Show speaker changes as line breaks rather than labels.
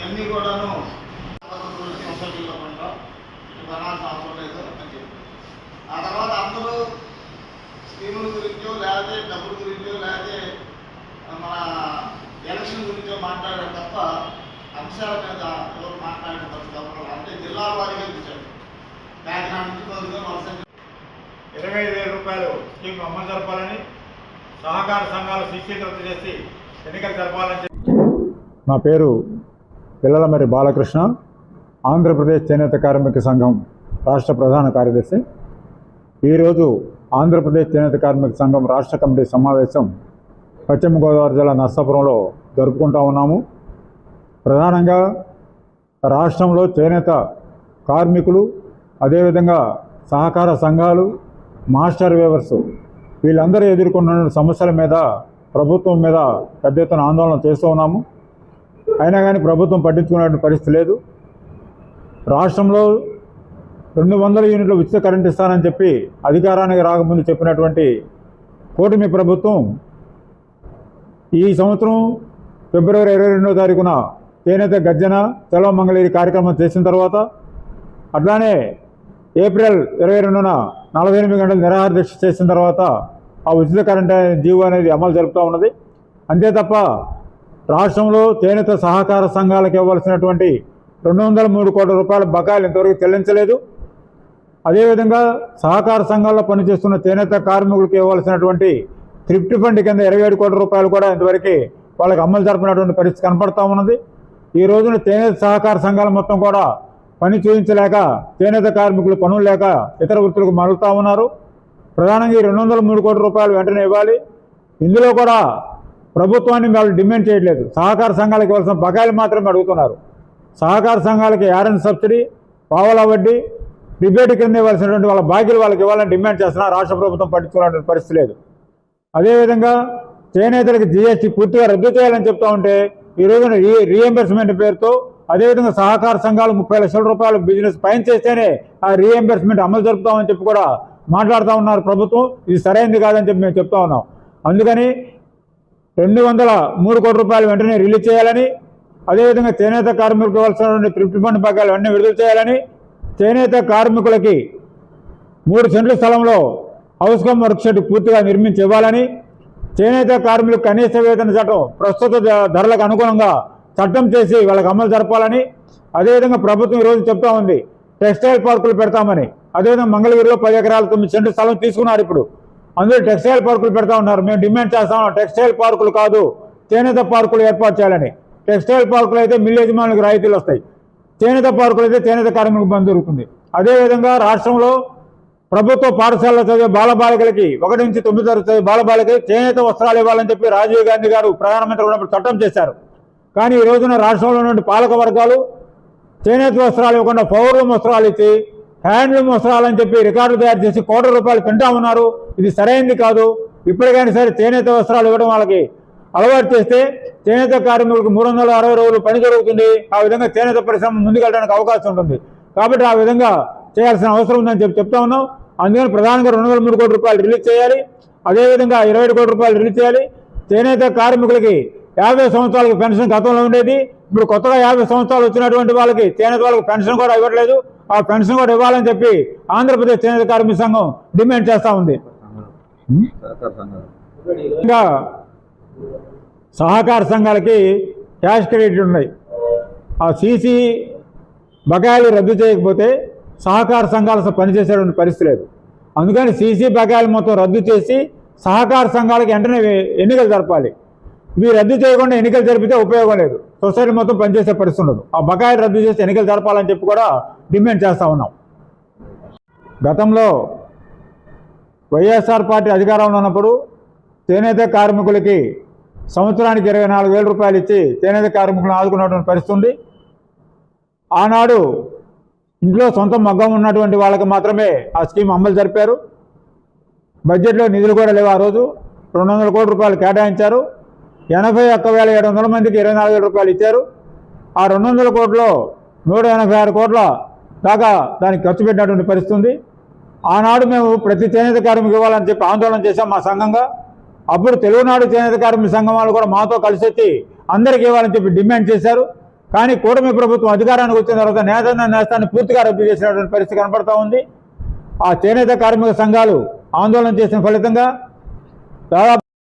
ఇవన్నీ కూడాను సొసైటీలో ఉంటాం కొనాల్సిన అవసరం లేదు అని చెప్పి ఆ తర్వాత అందరూ స్కీముల గురించో లేకపోతే డబ్బుల గురించో లేకపోతే మన ఎలక్షన్ గురించో మాట్లాడారు తప్ప అంశాల మీద ఎవరు మాట్లాడిన పరిస్థితి అంటే జిల్లా వారీగా చూశారు. కాకినాడ నుంచి మొదలుగా మన
25,000 రూపాయలు స్కీమ్ అమలు జరపాలని సహకార సంఘాలు శిక్షిత రద్దు చేసి ఎన్నికలు జరపాలని.
నా పేరు పిల్లలమర్రి బాలకృష్ణ, ఆంధ్రప్రదేశ్ చేనేత కార్మిక సంఘం రాష్ట్ర ప్రధాన కార్యదర్శి. ఈరోజు ఆంధ్రప్రదేశ్ చేనేత కార్మిక సంఘం రాష్ట్ర కమిటీ సమావేశం పశ్చిమ గోదావరి జిల్లా నర్సాపురంలో జరుపుకుంటూ ఉన్నాము. ప్రధానంగా రాష్ట్రంలో చేనేత కార్మికులు, అదేవిధంగా సహకార సంఘాలు, మాస్టర్ వేవర్స్ వీళ్ళందరూ ఎదుర్కొన్న సమస్యల మీద ప్రభుత్వం మీద పెద్ద ఎత్తున ఆందోళన చేస్తూ ఉన్నాము. అయినా కానీ ప్రభుత్వం పట్టించుకునే పరిస్థితి లేదు. రాష్ట్రంలో 200 యూనిట్లు ఉచిత కరెంట్ ఇస్తానని చెప్పి అధికారానికి రాకముందు చెప్పినటువంటి కూటమి ప్రభుత్వం ఈ సంవత్సరం ఫిబ్రవరి 22వ తారీఖున చేనేత గర్జన చలో మంగళగిరి కార్యక్రమం చేసిన తర్వాత, అట్లానే ఏప్రిల్ 22న 48 గంటలు నిరాహార దీక్ష చేసిన తర్వాత ఆ ఉచిత కరెంట్ జీవో అనేది అమలు జరుపుతూ ఉన్నది. అంతే తప్ప రాష్ట్రంలో చేనేత సహకార సంఘాలకు ఇవ్వాల్సినటువంటి 203 కోట్ల రూపాయల బకాయిలు ఇంతవరకు చెల్లించలేదు. అదేవిధంగా సహకార సంఘాల్లో పనిచేస్తున్న చేనేత కార్మికులకు ఇవ్వాల్సినటువంటి థ్రిఫ్ట్ ఫండ్ కింద 27 కోట్ల రూపాయలు కూడా ఇంతవరకు వాళ్ళకి అమలు జరపనటువంటి పరిస్థితి కనపడతా ఉన్నది. ఈ రోజున చేనేత సహకార సంఘాలు మొత్తం కూడా పని చూపించలేక చేనేత కార్మికులు పనులు లేక ఇతర వృత్తులకు మరలుతూ ఉన్నారు. ప్రధానంగా ఈ 203 కోట్ల రూపాయలు వెంటనే ఇవ్వాలి. ఇందులో కూడా ప్రభుత్వాన్ని వాళ్ళు డిమాండ్ చేయట్లేదు, సహకార సంఘాలకు ఇవ్వాల్సిన బకాయిలు మాత్రమే అడుగుతున్నారు. సహకార సంఘాలకి యారన్ సబ్సిడీ, పావలా వడ్డీ, రిబేట్ కింద ఇవ్వాల్సినటువంటి వాళ్ళ బాకీలు వాళ్ళకి ఇవ్వాలని డిమాండ్ చేస్తున్నారు. రాష్ట్ర ప్రభుత్వం పట్టించుకునే పరిస్థితి లేదు. అదేవిధంగా చేనేతలకు జీఎస్టీ పూర్తిగా రద్దు చేయాలని చెప్తా ఉంటే ఈ రోజున రీఎంబర్స్మెంట్ పేరుతో, అదేవిధంగా సహకార సంఘాలు 30 లక్షల రూపాయలు బిజినెస్ పైన చేస్తేనే ఆ రీఎంబర్స్మెంట్ అమలు జరుపుతామని చెప్పి కూడా మాట్లాడుతూ ఉన్నారు ప్రభుత్వం. ఇది సరైనది కాదని చెప్పి మేము చెప్తా ఉన్నాం. అందుకని 203 కోట్ల రూపాయలు వెంటనే రిలీజ్ చేయాలని, అదేవిధంగా చేనేత కార్మికులకు ఇవ్వాల్సినటువంటి థ్రిఫ్ట్ ఫండ్ బకాయిలు వెంటనే విడుదల చేయాలని, చేనేత కార్మికులకి 3 సెంట్ల స్థలంలో హౌస్ కమ్ వర్క్ షెడ్ పూర్తిగా నిర్మించి ఇవ్వాలని, చేనేత కార్మికులకు కనీస వేతన చట్టం ప్రస్తుత ధరలకు అనుగుణంగా చట్టం చేసి వాళ్ళకి అమలు జరపాలని, అదేవిధంగా ప్రభుత్వం ఈరోజు చెప్తా ఉంది టెక్స్టైల్ పార్కులు పెడతామని. అదేవిధంగా మంగళగిరిలో 10 ఎకరాలు 9 సెంట్ల స్థలం తీసుకున్నారు. ఇప్పుడు అందులో టెక్స్టైల్ పార్కులు పెడతా ఉన్నారు. మేము డిమాండ్ చేస్తాం, టెక్స్టైల్ పార్కులు కాదు చేనేత పార్కులు ఏర్పాటు చేయాలని. టెక్స్టైల్ పార్కులు అయితే మిల్ యజమానులకు రాయితీలు వస్తాయి, చేనేత పార్కులు అయితే చేనేత కార్మికులకు బంద్ దొరుకుతుంది. అదేవిధంగా రాష్ట్రంలో ప్రభుత్వ పాఠశాలలో చదివే బాలబాలికలకి 1 నుంచి 9 తరగతి చదివే బాలబాలికలకి చేనేత వస్త్రాలు ఇవ్వాలని చెప్పి రాజీవ్ గాంధీ గారు ప్రధానమంత్రి ఉన్నప్పుడు చట్టం చేశారు. కానీ ఈ రోజున రాష్ట్రంలో ఉన్నటువంటి పాలక వర్గాలు చేనేత వస్త్రాలు ఇవ్వకుండా పౌర్లూమ్ వస్త్రాలు ఇచ్చి హ్యాండ్లూమ్ వస్త్రాలు అని చెప్పి రికార్డులు తయారు చేసి కోట్ల రూపాయలు తింటా ఉన్నారు. ఇది సరైనది కాదు. ఇప్పటికైనా సరే చేనేత వస్త్రాలు ఇవ్వడం వాళ్ళకి అలవాటు చేస్తే చేనేత కార్మికులకు 360 రోజులు పని జరుగుతుంది. ఆ విధంగా చేనేత పరిశ్రమ ముందుకెళ్ళడానికి అవకాశం ఉంటుంది. కాబట్టి ఆ విధంగా చేయాల్సిన అవసరం ఉందని చెప్పి చెప్తా ఉన్నాం. అందుకని ప్రధానంగా 203 కోట్ల రూపాయలు రిలీజ్ చేయాలి. అదేవిధంగా 27 కోట్ల రూపాయలు రిలీజ్ చేయాలి. చేనేత కార్మికులకి 50 సంవత్సరాలకు పెన్షన్ గతంలో ఉండేది, ఇప్పుడు కొత్తగా 50 సంవత్సరాలు వచ్చినటువంటి వాళ్ళకి చేనేత వాళ్ళకి పెన్షన్ కూడా ఇవ్వట్లేదు. ఆ పెన్షన్ కూడా ఇవ్వాలని చెప్పి ఆంధ్రప్రదేశ్ చేనేత కార్మిక సంఘం డిమాండ్ చేస్తూ ఉంది. ఇంకా సహకార సంఘాలకి క్యాష్ క్రెడిట్ ఉన్నాయి. ఆ సీసీ బకాయిలు రద్దు చేయకపోతే సహకార సంఘాలు పనిచేసేటువంటి పరిస్థితి లేదు. అందుకని సీసీ బకాయిలు మొత్తం రద్దు చేసి సహకార సంఘాలకి వెంటనే ఎన్నికలు జరపాలి. ఇవి రద్దు చేయకుండా ఎన్నికలు జరిపితే ఉపయోగం లేదు, సొసైటీ మొత్తం పనిచేసే పరిస్థితి ఉండదు. ఆ బకాయిలు రద్దు చేసి ఎన్నికలు జరపాలని చెప్పి కూడా డిమాండ్ చేస్తూ ఉన్నాం. గతంలో వైఎస్ఆర్ పార్టీ అధికారంలో ఉన్నప్పుడు చేనేత కార్మికులకి సంవత్సరానికి 24,000 రూపాయలు ఇచ్చి చేనేత కార్మికులను ఆదుకున్నటువంటి పరిస్థితి ఉంది. ఆనాడు ఇంట్లో సొంత మగ్గం ఉన్నటువంటి వాళ్ళకి మాత్రమే ఆ స్కీమ్ అమలు జరిపారు. బడ్జెట్లో నిధులు కూడా లేవు. ఆ రోజు 200 కోట్ల రూపాయలు కేటాయించారు. 81,700 మందికి 24,000 రూపాయలు ఇచ్చారు. ఆ 200 కోట్లలో 186 కోట్ల దాకా దానికి ఖర్చు పెట్టినటువంటి పరిస్థితి ఉంది. ఆనాడు మేము ప్రతి చేనేత కార్మికులకు ఇవ్వాలని చెప్పి ఆందోళన చేశాం మా సంఘంగా. అప్పుడు తెలుగునాడు చేనేత కార్మిక సంఘం వాళ్ళు కూడా మాతో కలిసి వచ్చి అందరికీ ఇవ్వాలని చెప్పి డిమాండ్ చేశారు. కానీ కూటమి ప్రభుత్వం అధికారానికి వచ్చిన తర్వాత నేస్తాన్ని పూర్తిగా రద్దు చేసినటువంటి పరిస్థితి కనపడతా ఉంది. ఆ చేనేత కార్మిక సంఘాలు ఆందోళన చేసిన ఫలితంగా దాదాపు